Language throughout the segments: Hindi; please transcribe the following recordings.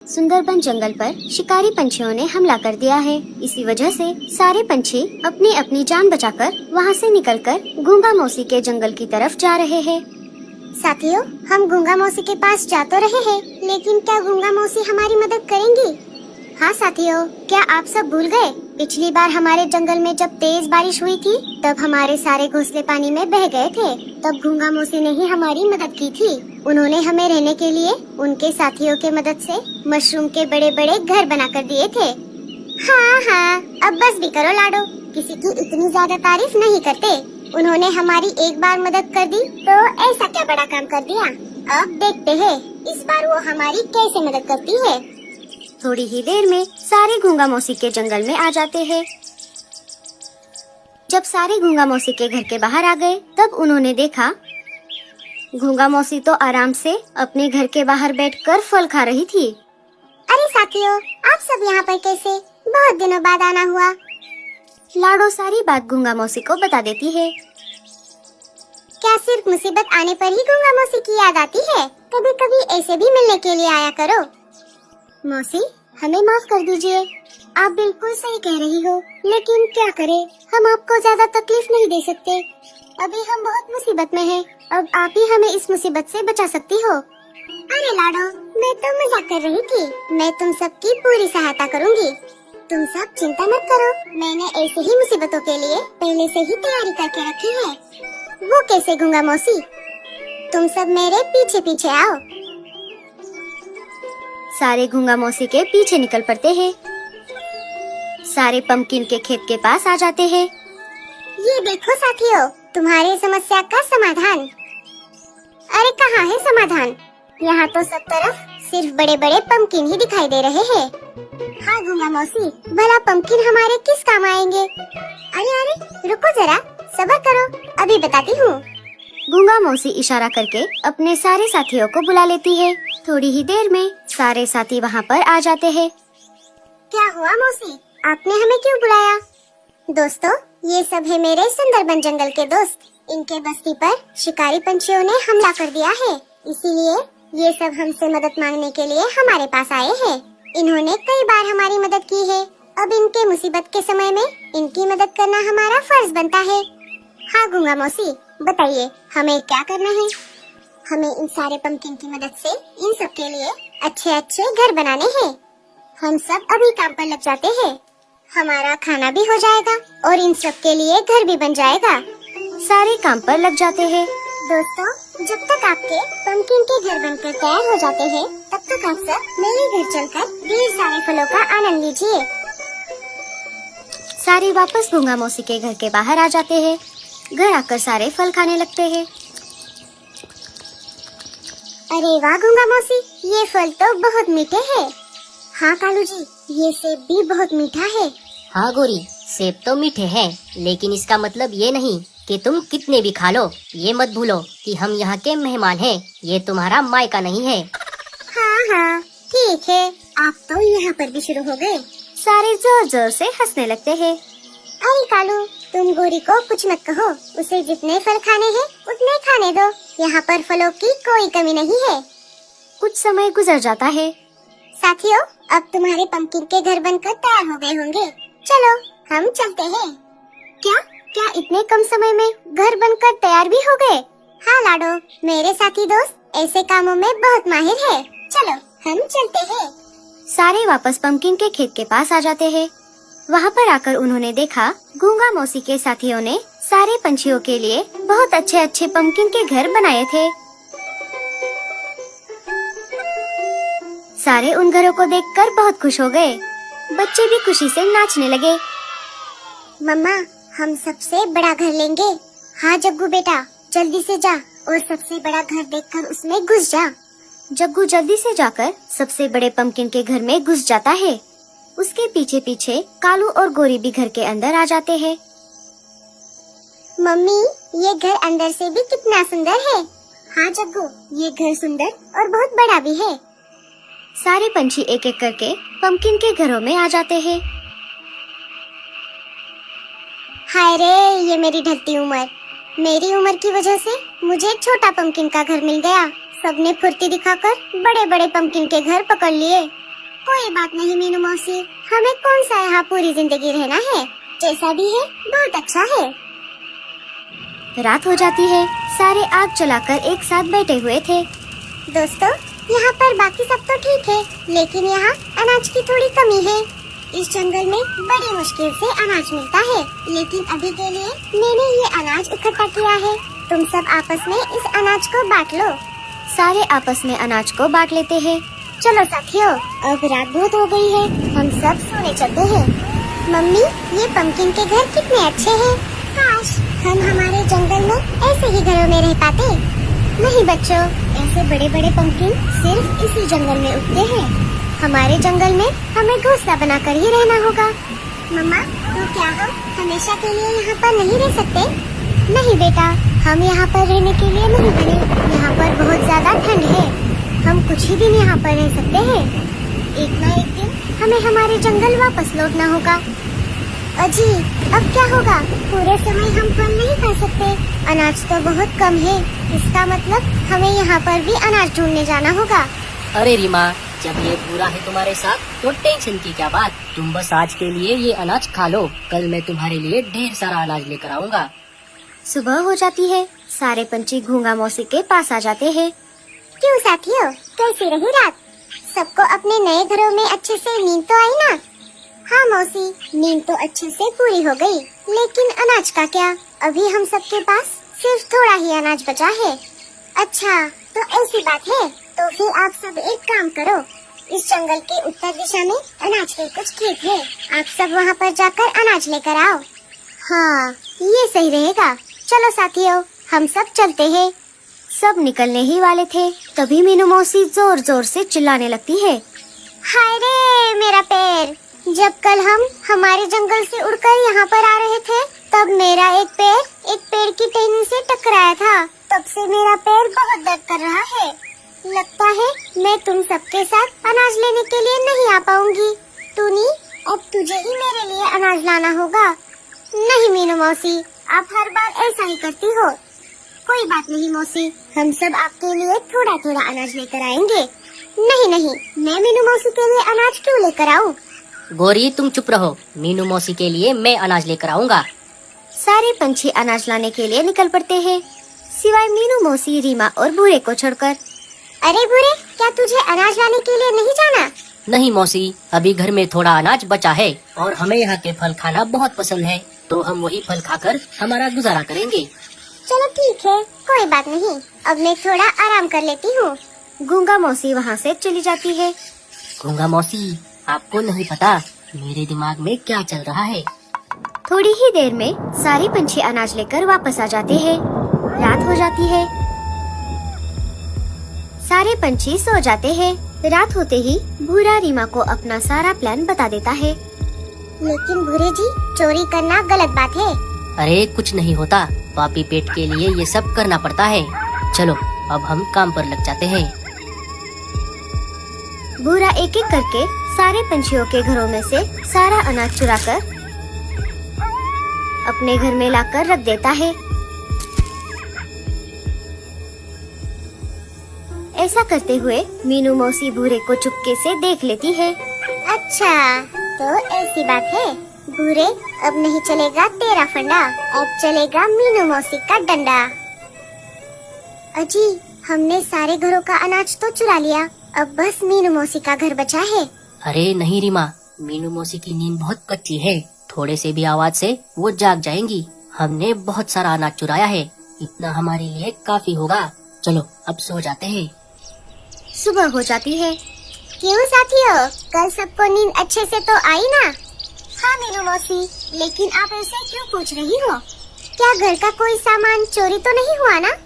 सुंदरबन जंगल पर शिकारी पंछियों ने हमला कर दिया है। इसी वजह से सारे पंछी अपनी अपनी जान बचाकर वहाँ से निकलकर गूंगा मौसी के जंगल की तरफ जा रहे हैं। साथियों, हम गूंगा मौसी के पास जा तो रहे हैं, लेकिन क्या गूंगा मौसी हमारी मदद करेंगी? हाँ साथियों, क्या आप सब भूल गए? पिछली बार हमारे जंगल में जब तेज बारिश हुई थी, तब हमारे सारे घोंसले पानी में बह गए थे। तब गूंगा मौसी ने ही हमारी मदद की थी। उन्होंने हमें रहने के लिए उनके साथियों के मदद से मशरूम के बड़े बड़े घर बनाकर दिए थे। हाँ, अब बस भी करो लाडो, किसी की इतनी ज्यादा तारीफ नहीं करते। उन्होंने हमारी एक बार मदद कर दी तो ऐसा क्या बड़ा काम कर दिया। अब देखते हैं इस बार वो हमारी कैसे मदद करती है। थोड़ी ही देर में सारे गूंगा मौसी के जंगल में आ जाते हैं। जब सारे गूंगा मौसी के घर के बाहर आ गए, तब उन्होंने देखा गूंगा मौसी तो आराम से अपने घर के बाहर बैठकर फल खा रही थी। अरे साथियों, आप सब यहाँ पर कैसे? बहुत दिनों बाद आना हुआ। लाडो सारी बात गूंगा मौसी को बता देती है। क्या सिर्फ मुसीबत आने पर ही गूंगा मौसी की याद आती है? कभी कभी ऐसे भी मिलने के लिए आया करो। मौसी, हमें माफ कर दीजिए। आप बिल्कुल सही कह रही हो, लेकिन क्या करें, हम आपको ज्यादा तकलीफ नहीं दे सकते। अभी हम बहुत मुसीबत में हैं। अब आप ही हमें इस मुसीबत से बचा सकती हो। अरे लाडो, मैं तो मजाक कर रही थी। मैं तुम सबकी पूरी सहायता करूंगी। तुम सब चिंता मत करो, मैंने ऐसे ही मुसीबतों के लिए पहले से ही तैयारी करके रखी है। वो कैसे गूंगा मौसी? तुम सब मेरे पीछे पीछे आओ। सारे गूंगा मौसी के पीछे निकल पड़ते हैं। सारे पंपकिन के खेत के पास आ जाते हैं। ये देखो साथियों, तुम्हारी समस्या का समाधान। अरे कहाँ है समाधान? यहाँ तो सब तरफ सिर्फ बड़े बड़े पंपकिन ही दिखाई दे रहे हैं। हाँ गूंगा मौसी, भला पंपकिन हमारे किस काम आएंगे? अरे रुको जरा, सब्र करो, अभी बताती हूँ। गूंगा मौसी इशारा करके अपने सारे साथियों को बुला लेती है। थोड़ी ही देर में सारे साथी वहाँ पर आ जाते हैं। क्या हुआ मौसी, आपने हमें क्यों बुलाया? दोस्तों, ये सब है मेरे सुंदरबन जंगल के दोस्त। इनके बस्ती पर शिकारी पंछियों ने हमला कर दिया है, इसीलिए ये सब हमसे मदद मांगने के लिए हमारे पास आए हैं। इन्होंने कई बार हमारी मदद की है। अब इनके मुसीबत के समय में इनकी मदद करना हमारा फर्ज बनता है। हाँ गूंगा मौसी, बताइए हमें क्या करना है? हमें इन सारे पंपकिन की मदद से इन सब के लिए अच्छे अच्छे घर बनाने हैं। हम सब अभी काम पर लग जाते हैं। हमारा खाना भी हो जाएगा और इन सब के लिए घर भी बन जाएगा। सारे काम पर लग जाते हैं। दोस्तों, जब तक आपके पंपकिन के घर बनकर तैयार हो जाते हैं, तब तक आप सब मेरे घर चलकर ढेर सारे फलों का आनंद लीजिए। सारे वापस गूंगा मौसी के घर के बाहर आ जाते हैं। घर आकर सारे फल खाने लगते हैं। अरे वाह गूंगा मौसी, ये फल तो बहुत मीठे हैं। हाँ कालू जी, ये सेब भी बहुत मीठा है। हाँ गोरी, सेब तो मीठे हैं, लेकिन इसका मतलब ये नहीं कि तुम कितने भी खा लो। ये मत भूलो कि हम यहाँ के मेहमान हैं, ये तुम्हारा मायका नहीं है। हाँ, ठीक है, आप तो यहाँ पर भी शुरू हो गए। सारे जोर जोर से हंसने लगते हैं। अरे कालू, तुम गोरी को कुछ मत कहो। उसे जितने फल खाने हैं उतने खाने दो। यहाँ पर फलों की कोई कमी नहीं है। कुछ समय गुजर जाता है। साथियों, अब तुम्हारे पंपकिन के घर बनकर तैयार हो गए होंगे। चलो हम चलते हैं। क्या इतने कम समय में घर बनकर तैयार भी हो गए? हाँ लाडो, मेरे साथी दोस्त ऐसे कामों में बहुत माहिर है। चलो हम चलते हैं। सारे वापस पंपकिन के खेत के पास आ जाते हैं। वहाँ पर आकर उन्होंने देखा गूंगा मौसी के साथियों ने सारे पंछियों के लिए बहुत अच्छे अच्छे पंपकिन के घर बनाए थे। सारे उन घरों को देखकर बहुत खुश हो गए। बच्चे भी खुशी से नाचने लगे। मम्मा, हम सबसे बड़ा घर लेंगे। हाँ जग्गू बेटा, जल्दी से जा और सबसे बड़ा घर देखकर उसमें घुस जा। जग्गू जल्दी से जाकर सबसे बड़े पंपकिन के घर में घुस जाता है। उसके पीछे पीछे कालू और गोरी भी घर के अंदर आ जाते हैं। मम्मी, ये घर अंदर से भी कितना सुंदर है। हाँ जग्गू, ये घर सुंदर और बहुत बड़ा भी है। सारे पंछी एक एक करके पंपकिन के घरों में आ जाते हैं। हाय रे, ये मेरी ढलती उम्र। मेरी उम्र की वजह से मुझे छोटा पंपकिन का घर मिल गया। सबने फुर्ती दिखाकर बड़े बड़े पंपकिन के घर पकड़ लिए। कोई बात नहीं मीनू मौसी, हमें कौन सा यहाँ पूरी जिंदगी रहना है, जैसा भी है बहुत अच्छा है। रात हो जाती है। सारे आग जलाकर एक साथ बैठे हुए थे। दोस्तों, यहाँ पर बाकी सब तो ठीक है, लेकिन यहाँ अनाज की थोड़ी कमी है। इस जंगल में बड़ी मुश्किल से अनाज मिलता है, लेकिन अभी के लिए मैंने ये अनाज इकट्ठा किया है। तुम सब आपस में इस अनाज को बांट लो। सारे आपस में अनाज को बांट लेते हैं। चलो साथियों, अब रात बहुत हो गई है, हम सब सोने चलते हैं। मम्मी, ये पंपकिन के घर कितने अच्छे हैं। काश हम हमारे जंगल में ऐसे ही घरों में रह पाते। नहीं बच्चों, ऐसे बड़े बड़े पंपकिन सिर्फ इसी जंगल में उगते हैं। हमारे जंगल में हमें घोंसला बनाकर ही रहना होगा। मम्मा, तो क्या हम हमेशा के लिए यहाँ पर नहीं रह सकते? नहीं बेटा, हम यहाँ पर रहने के लिए नहीं बने। यहाँ पर बहुत ज्यादा ठंड है, हम कुछ ही दिन यहाँ पर रह सकते हैं। एक न एक दिन हमें हमारे जंगल वापस लौटना होगा। अजी, अब क्या होगा? पूरे समय हम फल नहीं खा सकते, अनाज तो बहुत कम है। इसका मतलब हमें यहाँ पर भी अनाज ढूंढने जाना होगा। अरे रीमा, जब ये पूरा है तुम्हारे साथ तो टेंशन की क्या बात। तुम बस आज के लिए ये अनाज खा लो, कल मैं तुम्हारे लिए ढेर सारा अनाज लेकर आऊँगा। सुबह हो जाती है। सारे पंछी घूंगा मौसी के पास आ जाते हैं। क्यों साथियों, कैसी रही रात? सबको अपने नए घरों में अच्छे से नींद तो आई ना? हाँ मौसी, नींद तो अच्छे से पूरी हो गई, लेकिन अनाज का क्या? अभी हम सबके पास सिर्फ थोड़ा ही अनाज बचा है। अच्छा, तो ऐसी बात है, तो फिर आप सब एक काम करो। इस जंगल के उत्तर दिशा में अनाज के कुछ खेत है, आप सब वहाँ पर जाकर अनाज लेकर आओ। हाँ, ये सही रहेगा। चलो साथियों, हम सब चलते हैं। सब निकलने ही वाले थे, तभी मीनू मौसी जोर जोर से चिल्लाने लगती है। हाय रे मेरा पैर! जब कल हम हमारे जंगल से उड़कर यहाँ पर आ रहे थे, तब मेरा एक पैर एक पेड़ की टहनी से टकराया था। तब से मेरा पैर बहुत दर्द कर रहा है। लगता है मैं तुम सबके साथ अनाज लेने के लिए नहीं आ पाऊंगी। टूनी, अब तुझे ही मेरे लिए अनाज लाना होगा। नहीं मीनू मौसी, आप हर बार ऐसा ही करती हो। कोई बात नहीं मौसी, हम सब आपके लिए थोड़ा थोड़ा अनाज लेकर आएंगे। नहीं नहीं, मैं मीनू मौसी के लिए अनाज क्यों लेकर आऊँ? गोरी, तुम चुप रहो, मीनू मौसी के लिए मैं अनाज लेकर आऊँगा। सारे पंछी अनाज लाने के लिए निकल पड़ते हैं, सिवाय मीनू मौसी, रीमा और भूरे को छोड़कर। अरे भूरे, क्या तुझे अनाज लाने के लिए नहीं जाना? नहीं मौसी, अभी घर में थोड़ा अनाज बचा है और हमें यहाँ के फल खाना बहुत पसंद है, तो हम वही फल खाकर हमारा गुजारा करेंगे। चलो ठीक है, कोई बात नहीं, अब मैं थोड़ा आराम कर लेती हूँ। घूंगा मौसी वहाँ से चली जाती है। घूंगा मौसी, आपको नहीं पता मेरे दिमाग में क्या चल रहा है। थोड़ी ही देर में सारे पंछी अनाज लेकर वापस आ जाते हैं। रात हो जाती है। सारे पंछी सो जाते हैं। रात होते ही भूरा रीमा को अपना सारा प्लान बता देता है। लेकिन भूरे जी, चोरी करना गलत बात है। अरे कुछ नहीं होता, पापी पेट के लिए ये सब करना पड़ता है। चलो अब हम काम पर लग जाते हैं। भूरा एक एक करके सारे पंछियों के घरों में से सारा अनाज चुराकर अपने घर में लाकर रख देता है। ऐसा करते हुए मीनू मौसी भूरे को चुपके से देख लेती है। अच्छा, तो ऐसी बात है। भूरे, अब नहीं चलेगा तेरा फंडा, अब चलेगा मीनू मौसी का डंडा। अजी, हमने सारे घरों का अनाज तो चुरा लिया, अब बस मीनू मौसी का घर बचा है। अरे नहीं रीमा, मीनू मौसी की नींद बहुत कच्ची है, थोड़े से भी आवाज से वो जाग जाएंगी। हमने बहुत सारा अनाज चुराया है, इतना हमारे लिए काफी होगा। चलो अब सो जाते हैं। सुबह हो जाती है। क्यों साथियों, कल सबको नींद अच्छे से तो आई ना? हाँ मीनू मौसी, लेकिन आप ऐसे क्यों पूछ रही हो? क्या घर का कोई सामान चोरी तो नहीं हुआ ना?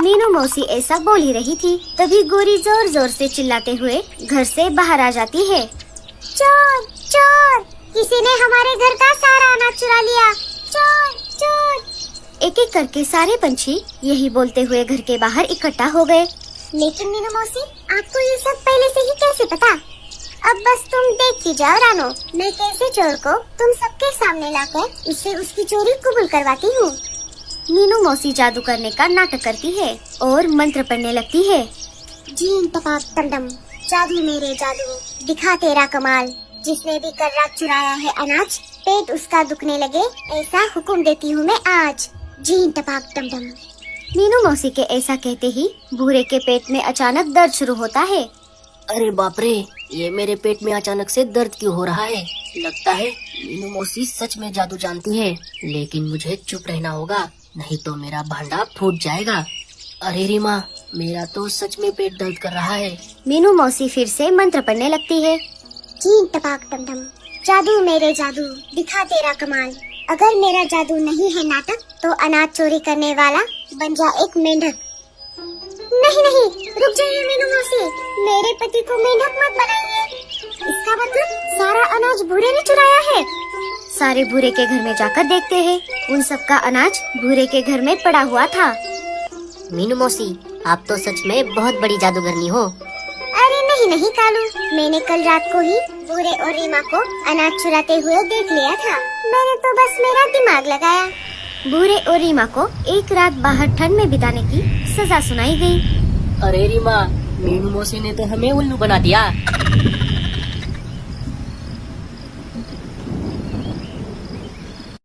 मीनू मौसी ऐसा बोल ही रही थी, तभी गोरी जोर जोर से चिल्लाते हुए घर से बाहर आ जाती है। चोर चोर, किसी ने हमारे घर का सारा अनाज चुरा लिया। चोर चोर। एक एक करके सारे पंछी यही बोलते हुए घर के बाहर इकट्ठा हो गए। लेकिन मीनू मौसी, आपको ये सब पहले से ही कैसे पता? अब बस तुम देखती जाओ रानो, मैं कैसे चोर को तुम सबके सामने लाकर उससे उसकी चोरी कबूल करवाती हूँ। मीनू मौसी जादू करने का नाटक करती है और मंत्र पढ़ने लगती है। जीन तपाक तंडम, जादू मेरे जादू, दिखा तेरा कमाल। जिसने भी कल रात चुराया है अनाज, पेट उसका दुखने लगे, ऐसा हुक्म देती हूँ मैं आज। जीन टपाक टमटम। मीनू मौसी के ऐसा कहते ही भूरे के पेट में अचानक दर्द शुरू होता है। अरे बाप रे, ये मेरे पेट में अचानक से दर्द क्यों हो रहा है? लगता है मीनू मौसी सच में जादू जानती है, लेकिन मुझे चुप रहना होगा, नहीं तो मेरा भांडा फूट जाएगा। अरे रीमा, मेरा तो सच में पेट दर्द कर रहा है। मीनू मौसी फिर से मंत्र पढ़ने लगती है। जीन टपाक टमटम। जादू मेरे जादू, दिखा तेरा कमाल। अगर मेरा जादू नहीं है नाटक, तो अनाज चोरी करने वाला बन जा एक मेंढक। नहीं नहीं, रुक जाइए मीनू मौसी, मेरे पति को मेंढक मत बनाइए। इसका मतलब सारा अनाज भूरे ने चुराया है। सारे भूरे के घर में जाकर देखते हैं, उन सब का अनाज भूरे के घर में पड़ा हुआ था। मीनू मौसी, आप तो सच में बहुत बड़ी जादूगरनी हो। अरे नहीं नहीं कालू, मैंने कल रात को ही भूरे और रीमा को अनाज चुराते हुए देख लिया था। मैंने तो बस मेरा दिमाग लगाया। भूरे और रीमा को एक रात बाहर ठंड में बिताने की सजा सुनाई गई। अरे रीमा, मीनू मौसी ने तो हमें उल्लू बना दिया।